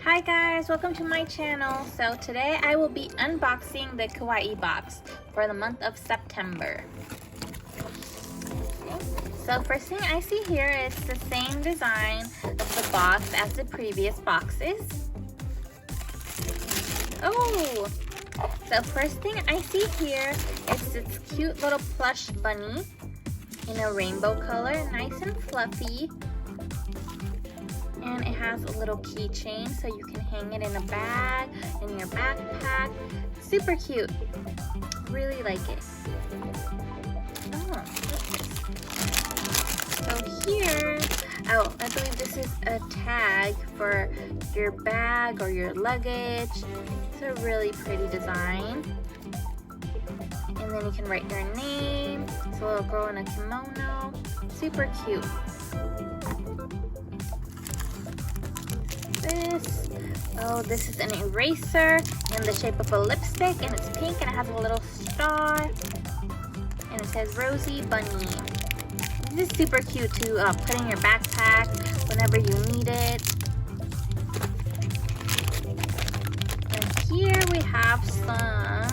Hi guys, welcome to my channel. So today I will be unboxing the Kawaii box for the month of September. Okay. So first thing I see here is the same design of the box as the previous boxes. Oh! So first thing I see here is this cute little plush bunny in a rainbow color, nice and fluffy. And it has a little keychain so you can hang it in a bag, in your backpack. Super cute. Really like it. Oh, what's this? So here, oh, I believe this is a tag for your bag or your luggage. It's a really pretty design. And then you can write your name. It's a little girl in a kimono. Super cute. This is an eraser in the shape of a lipstick, and it's pink and it has a little star, and it says Rosie Bunny. This is super cute to put in your backpack whenever you need it. And here we have some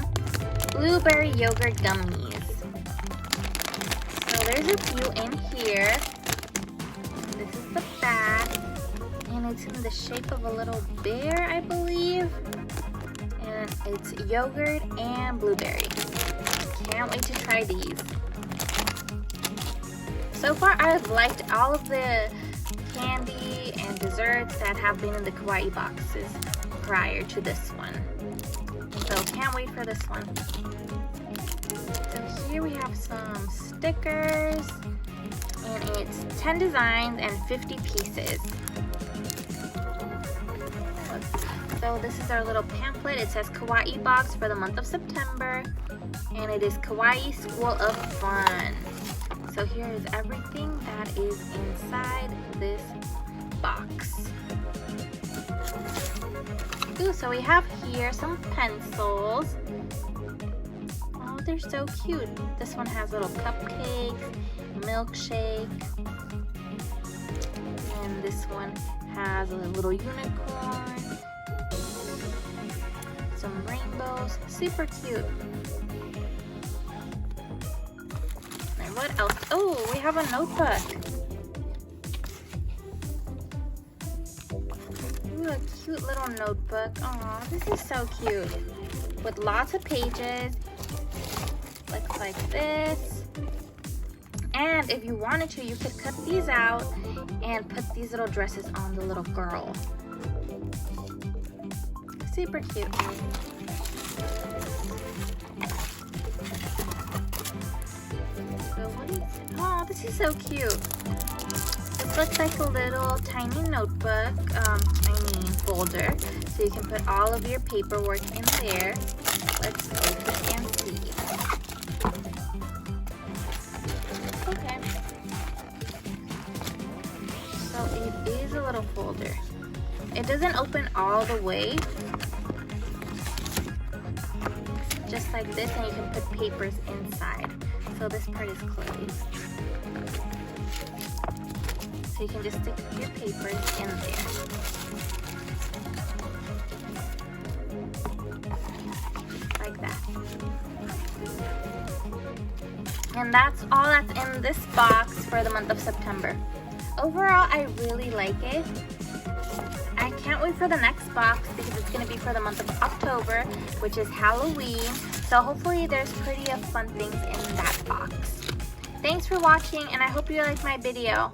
blueberry yogurt gummies. So there's a few in here. This is the back. And it's in the shape of a little bear, I believe. And it's yogurt and blueberry. Can't wait to try these. So far, I've liked all of the candy and desserts that have been in the Kawaii boxes prior to this one. So can't wait for this one. So here we have some stickers. And it's 10 designs and 50 pieces. So this is our little pamphlet. It says Kawaii box for the month of September, and it is Kawaii School of Fun. So here is everything that is inside this box. Ooh, so we have here some pencils. Oh, they're so cute. This one has little cupcakes, milkshake, and this one has a little unicorn. Some rainbows, super cute. And what else? Oh, we have a notebook. Ooh, a cute little notebook. Aw, this is so cute. With lots of pages. Looks like this. And if you wanted to, you could cut these out and put these little dresses on the little girl. Super cute. So what is it? Oh, this is so cute. This looks like a little tiny notebook, folder, so you can put all of your paperwork in there. Let's open and see. Okay. So it is a little folder. It doesn't open all the way. Just like this, and you can put papers inside. So this part is closed. So you can just stick your papers in there. Like that. And that's all that's in this box for the month of September. Overall, I really like it. I can't wait for the next box because it's going to be for the month of October, which is Halloween. So hopefully there's pretty fun things in that box. Thanks for watching, and I hope you liked my video.